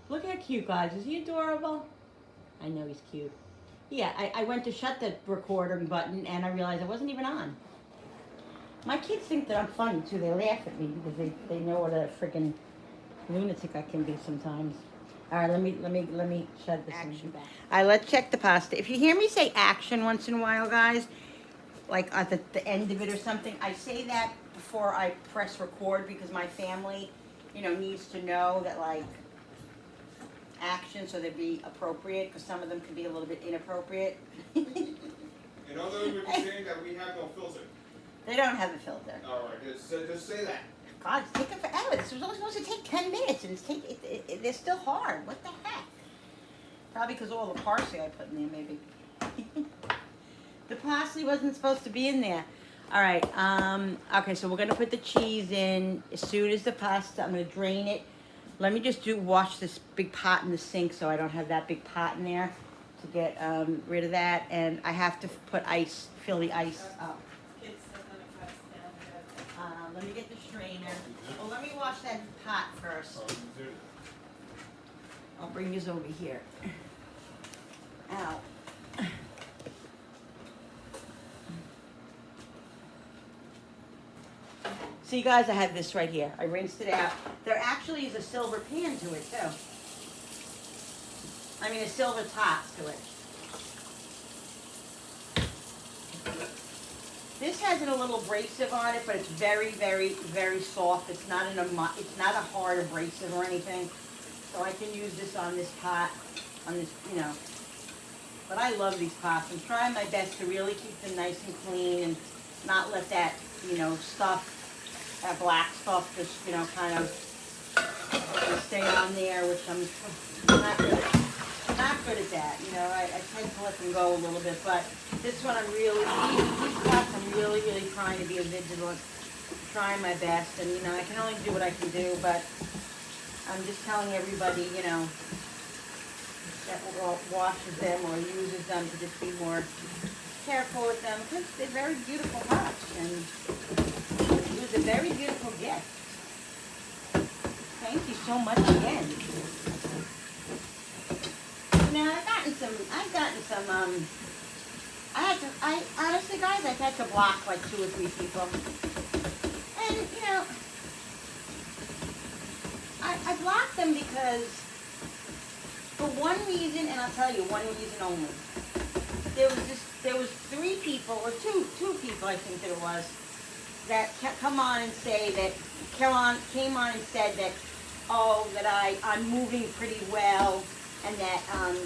Look how cute, guys. Is he adorable? I know he's cute. Yeah, I went to shut the recording button, and I realized I wasn't even on. My kids think that I'm funny, too. They laugh at me because they know what a freaking lunatic I can be sometimes. All right, let me shut this action back. All right, let's check the pasta. If you hear me say action once in a while, guys, like at the end of it or something, I say that before I press record because my family, needs to know that, like, action so they'd be appropriate because some of them can be a little bit inappropriate.
In other words, we're saying that we have no filter.
They don't have a filter.
All right, just say that.
God, it's taking forever. This was only supposed to take 10 minutes, and they're still hard. What the heck? Probably because of all the parsley I put in there, maybe. The parsley wasn't supposed to be in there. All right. Okay, so we're gonna put the cheese in as soon as the pasta. I'm gonna drain it. Let me just wash this big pot in the sink so I don't have that big pot in there to get rid of that. And I have to put fill the ice up.
Kids are gonna cut down
Let me get the strainer. Well, let me wash that pot first. I'll bring yours over here. Ow. See, guys, I have this right here. I rinsed it out. There actually is a silver pan to it, too. I mean, a silver top to it. This has a little abrasive on it, but it's very, very, very soft. It's not it's not a hard abrasive or anything. So I can use this on this pot, on this, you know. But I love these pots. I'm trying my best to really keep them nice and clean and not let that, you know, stuff, that black stuff just, you know, kind of stay on there, which I'm not good at. Not good at that, you know. I tend to let them go a little bit, but this one I'm really, these pots I'm really, really trying to be a vigilant, trying my best, and you know, I can only do what I can do, but I'm just telling everybody, you know, that washes them or uses them to just be more careful with them, because they're very beautiful pots, and it was a very beautiful gift. Thank you so much again. Now I honestly, guys, I've had to block like 2 or 3 people. And, you know, I blocked them because, for one reason, and I'll tell you, one reason only. There was 3 people, or two people I think that it was, that come on and say that, came on and said that, oh, that I'm moving pretty well, and that I'm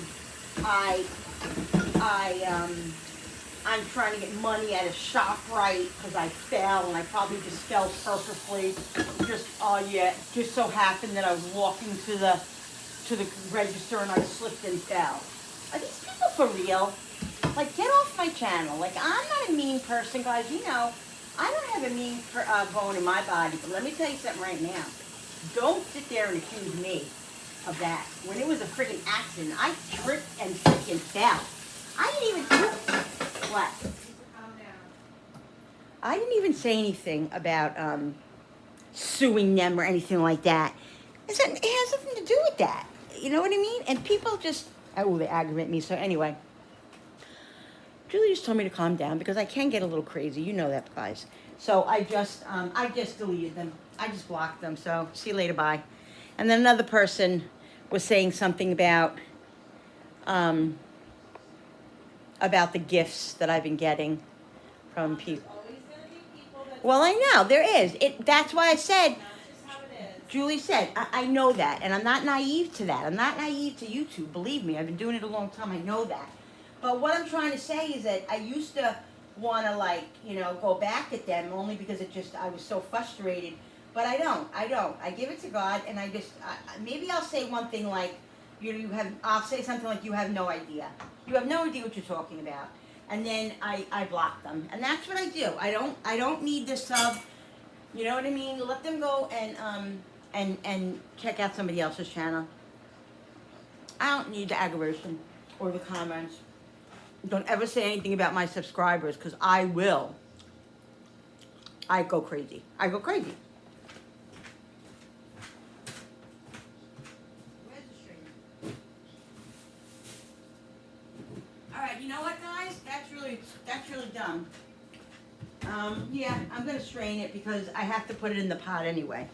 trying to get money at a ShopRite because I fell, and I probably just fell purposely. Just just so happened that I was walking to the register and I slipped and fell. Are these people for real? Like, get off my channel. Like, I'm not a mean person, guys. You know, I don't have a mean bone in my body. But let me tell you something right now. Don't sit there and accuse me of that. When it was a freaking accident, I tripped and freaking fell. I didn't even do what? I didn't even say anything about suing them or anything like that. It has nothing to do with that. You know what I mean? And people just, oh, they aggravate me. So anyway, Julie just told me to calm down because I can get a little crazy. You know that, guys. So I just deleted them. I just blocked them. So see you later, bye. And then another person was saying something about the gifts that I've been getting from people. Well, I know there is. That's why I said. Julie said, I know that, and I'm not naive to that. I'm not naive to YouTube. Believe me, I've been doing it a long time. I know that. But what I'm trying to say is that I used to want to, like, you know, go back at them only because I was so frustrated. But I don't. I give it to God, and I just, maybe I'll say one thing like, I'll say something like, you have no idea. You have no idea what you're talking about. And then I block them. And that's what I do. I don't need the sub, you know what I mean? Let them go and check out somebody else's channel. I don't need the aggravation or the comments. Don't ever say anything about my subscribers, because I will. I go crazy. Where's the string? Alright, you know what, guys? That's really dumb. Yeah, I'm gonna strain it because I have to put it in the pot anyway.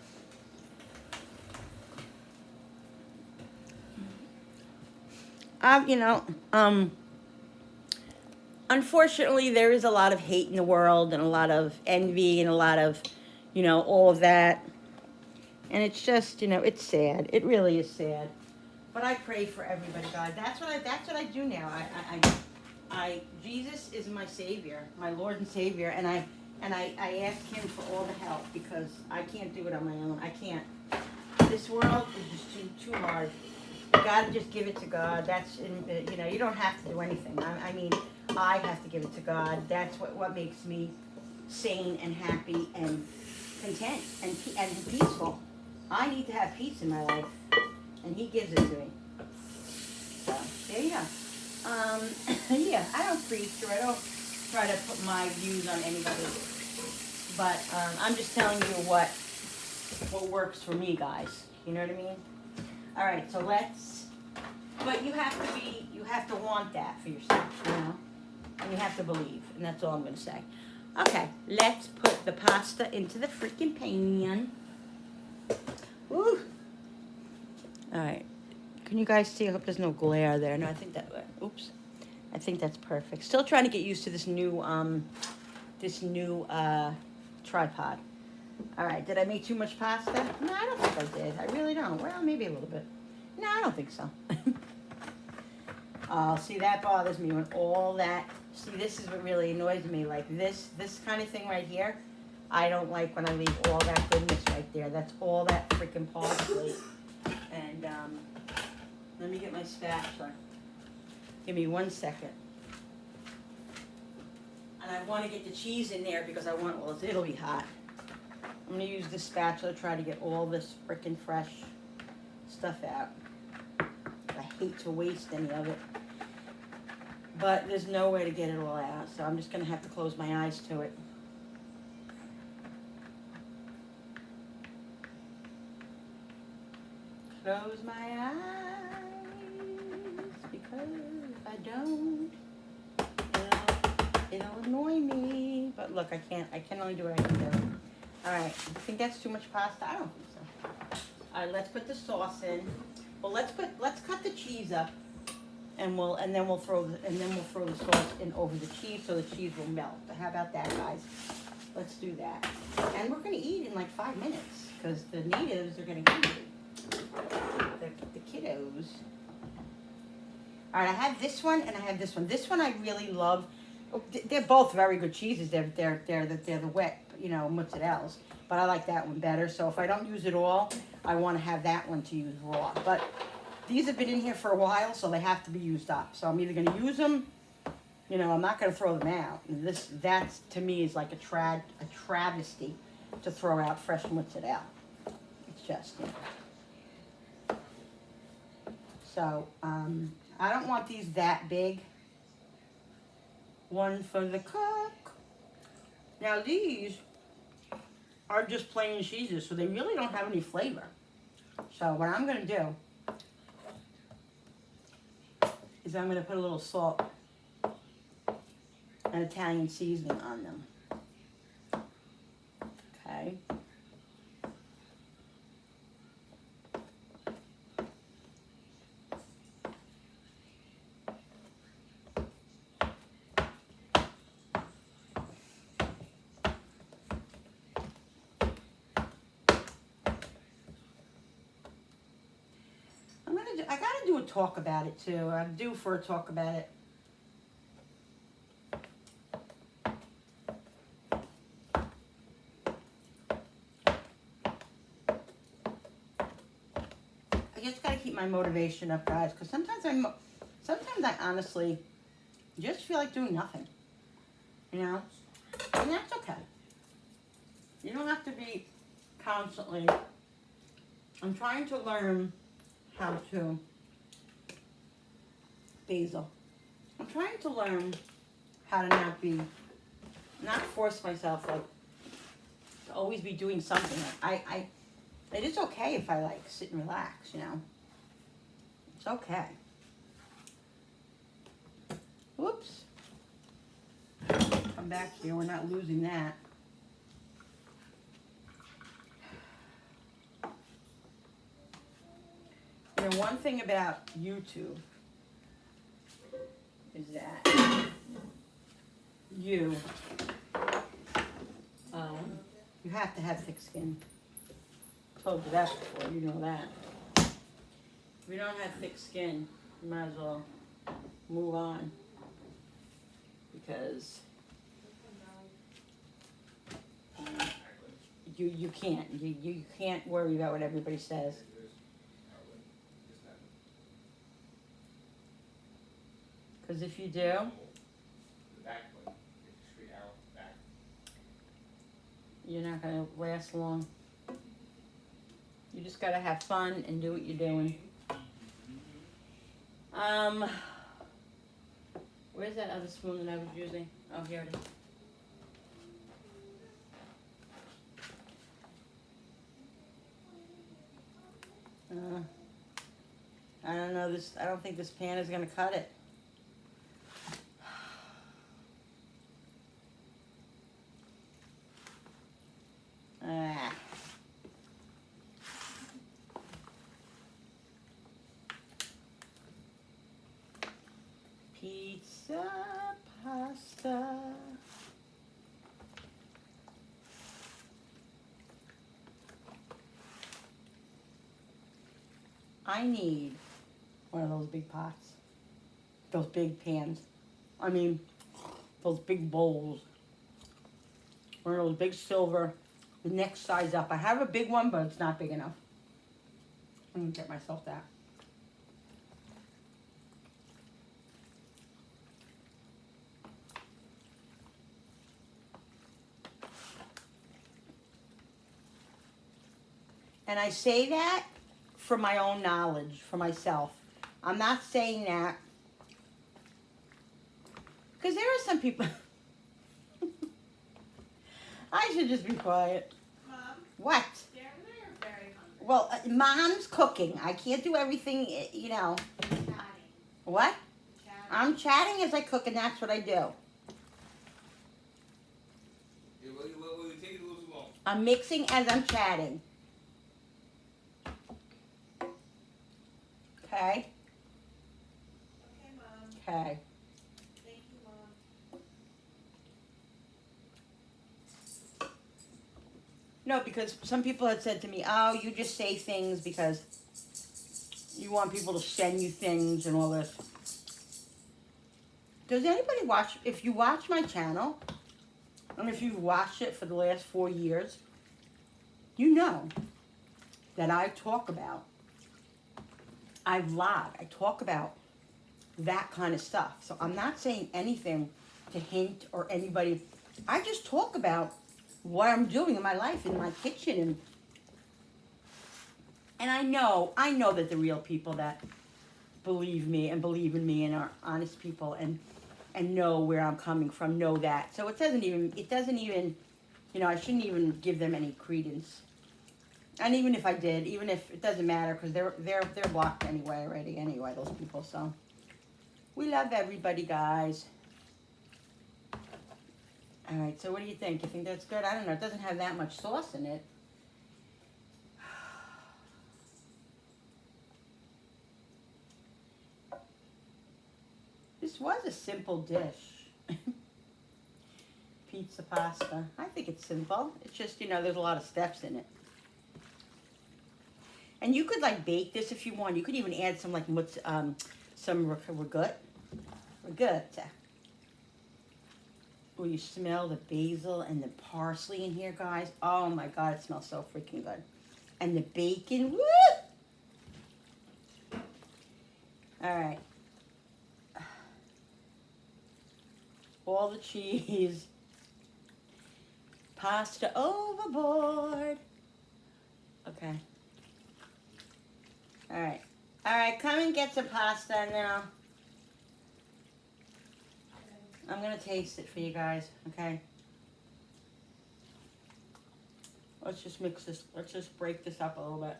Unfortunately, there is a lot of hate in the world and a lot of envy and a lot of, all of that. And it's just, it's sad. It really is sad. But I pray for everybody, God. That's what I do now. Jesus is my Savior, my Lord and Savior, and I ask Him for all the help because I can't do it on my own. I can't. This world is just too hard. You gotta just give it to God. You don't have to do anything. I have to give it to God. That's what makes me sane and happy and content and peaceful. I need to have peace in my life, and He gives it to me. So there you go. Yeah, I don't preach or I don't try to put my views on anybody. But I'm just telling you what works for me, guys. You know what I mean? All right, so let's. But you have to want that for yourself, you know, and you have to believe, and that's all I'm gonna say. Okay, let's put the pasta into the freaking pan. Woo! All right, can you guys see? I hope there's no glare there. No, I think that. Oops, I think that's perfect. Still trying to get used to this new tripod. All right, did I make too much pasta? No, I don't think I did. I really don't. Well, maybe a little bit. No, I don't think so. Oh, see, that bothers me when all that. See, this is what really annoys me. Like this kind of thing right here. I don't like when I leave all that goodness right there. That's all that freaking parsley. And let me get my spatula. Give me 1 second. And I want to get the cheese in there because I want. Well, it'll be hot. I'm gonna use this spatula to try to get all this freaking fresh stuff out. I hate to waste any of it. But there's no way to get it all out, so I'm just gonna have to close my eyes to it. Close my eyes, because if I don't, it'll annoy me. But look, I can only do what I can do. All right, I think that's too much pasta. I don't think so. All right, let's put the sauce in. Well, let's cut the cheese up, and then we'll throw the sauce in over the cheese so the cheese will melt. How about that, guys? Let's do that. And we're gonna eat in like 5 minutes because the natives are getting hungry. The kiddos. All right, I have this one and I have this one. This one I really love. Oh, they're both very good cheeses. They're the wet, mozzarella's. But I like that one better. So if I don't use it all, I want to have that one to use raw. But these have been in here for a while, so they have to be used up. So I'm either going to use them, I'm not going to throw them out. And that to me is like a travesty to throw out fresh mozzarella. It's just, So I don't want these that big. One for the cook. Now these are just plain cheeses, so they really don't have any flavor. So what I'm gonna do is I'm gonna put a little salt and Italian seasoning on them. Okay. I gotta do a talk about it too. I'm due for a talk about it. I just gotta keep my motivation up, guys, because sometimes I honestly just feel like doing nothing. And that's okay. You don't have to be constantly. I'm trying to learn how to basil. I'm trying to learn how to not force myself to always be doing something. It is okay if I sit and relax, It's okay. Whoops. Come back here, we're not losing that. One thing about YouTube is that you have to have thick skin. I told you that before, you know that. If you don't have thick skin, you might as well move on. Because you can't worry about what everybody says. Because if you do, you're not going to last long. You just got to have fun and do what you're doing. Where's that other spoon that I was using? Oh, here it is. I don't know this. I don't think this pan is gonna cut it. Ah. Pizza, pasta. I need one of those big pots. Those big pans. I mean, those big bowls. One of those big silver, the next size up. I have a big one, but it's not big enough. I'm gonna get myself that. And I say that for my own knowledge, for myself. I'm not saying that because there are some people. I should just be quiet.
Mom,
What?
Darren and I are very hungry.
Well, Mom's cooking. I can't do everything, you know.
Chatting.
What?
Chatting.
I'm chatting as I cook, and that's what I do.
Yeah, well, you take it a little too long.
I'm mixing as I'm chatting. Okay?
Okay, Mom.
Okay.
Thank you, Mom.
No, because some people had said to me, oh, you just say things because you want people to send you things and all this. Does anybody watch, if you watch my channel, and if you've watched it for the last 4 years, you know that I talk about, I vlog, I talk about that kind of stuff. So I'm not saying anything to hint or anybody. I just talk about what I'm doing in my life, in my kitchen, and I know that the real people that believe me and believe in me and are honest people and know where I'm coming from know that. So it doesn't even, you know, I shouldn't even give them any credence. And even if I did, even if it doesn't matter, because they're blocked anyway already. Anyway, those people. So we love everybody, guys. All right. So what do you think? You think that's good? I don't know. It doesn't have that much sauce in it. This was a simple dish. Pizza pasta. I think it's simple. It's just, you know, there's a lot of steps in it. And you could like bake this if you want. You could even add some like some ragout. Oh, you smell the basil and the parsley in here, guys. Oh my God, it smells so freaking good. And the bacon, woo! All right. All the cheese. Pasta overboard. Okay. All right, come and get some pasta and then I'm gonna taste it for you guys, okay? Let's just mix this, let's just break this up a little bit.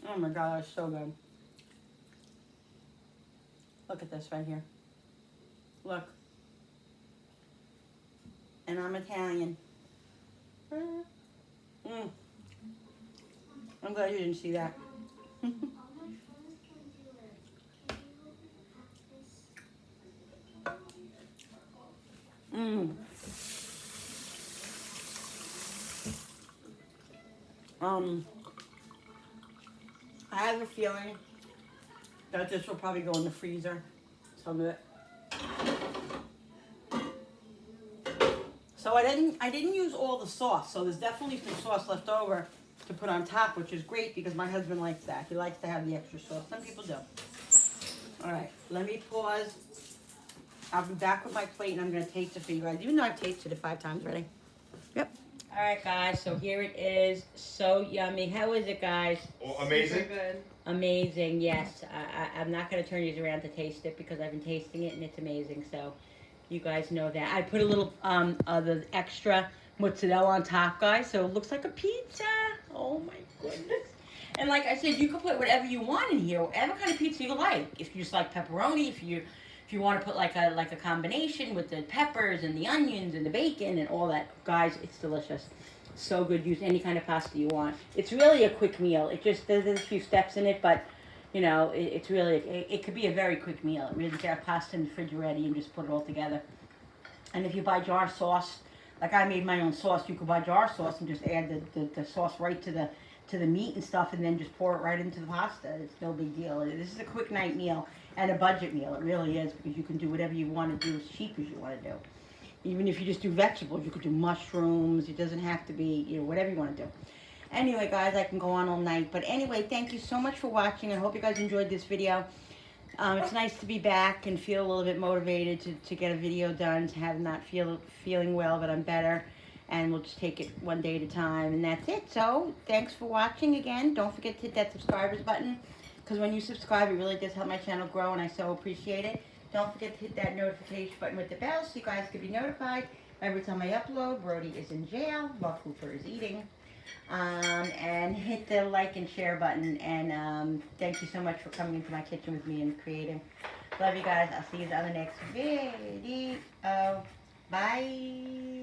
Oh my God, that's so good. Look at this right here. Look. And I'm Italian. I'm glad you didn't see that. I have a feeling that this will probably go in the freezer, some of it. So I didn't use all the sauce, so there's definitely some sauce left over to put on top, which is great because my husband likes that. He likes to have the extra sauce. Some people do. All right, let me pause. I'll be back with my plate and I'm gonna taste it for you guys, even though I've tasted it 5 times already. Yep. All right, guys, so here it is. So yummy. How is it, guys?
Oh, amazing.
Super good.
Amazing, yes. I'm not going to turn these around to taste it because I've been tasting it and it's amazing. So you guys know that. I put a little the extra mozzarella on top, guys, so it looks like a pizza. Oh my goodness. And like I said, you can put whatever you want in here, whatever kind of pizza you like. If you just like pepperoni, if you want to put like a combination with the peppers and the onions and the bacon and all that, guys, it's delicious. So good. Use any kind of pasta you want. It's really a quick meal. It just there's a few steps in it, but you know it's really it could be a very quick meal. It really get pasta in the fridge ready and just put it all together. And if you buy jar sauce, like I made my own sauce, you could buy jar sauce and just add the sauce right to the meat and stuff, and then just pour it right into the pasta. It's no big deal. This is a quick night meal and a budget meal. It really is, because you can do whatever you want to do as cheap as you want to do. Even if you just do vegetables, you could do mushrooms. It doesn't have to be, you know, whatever you want to do. Anyway, guys, I can go on all night. But anyway, thank you so much for watching. I hope you guys enjoyed this video. It's nice to be back and feel a little bit motivated to get a video done, to have not feeling well, but I'm better. And we'll just take it one day at a time, and that's it. So, thanks for watching again. Don't forget to hit that subscribers button, because when you subscribe, it really does help my channel grow, and I so appreciate it. Don't forget to hit that notification button with the bell so you guys can be notified every time I upload. Brody is in jail while Cooper is eating. And hit the like and share button. And thank you so much for coming into my kitchen with me and creating. Love you guys. I'll see you on the next video. Bye.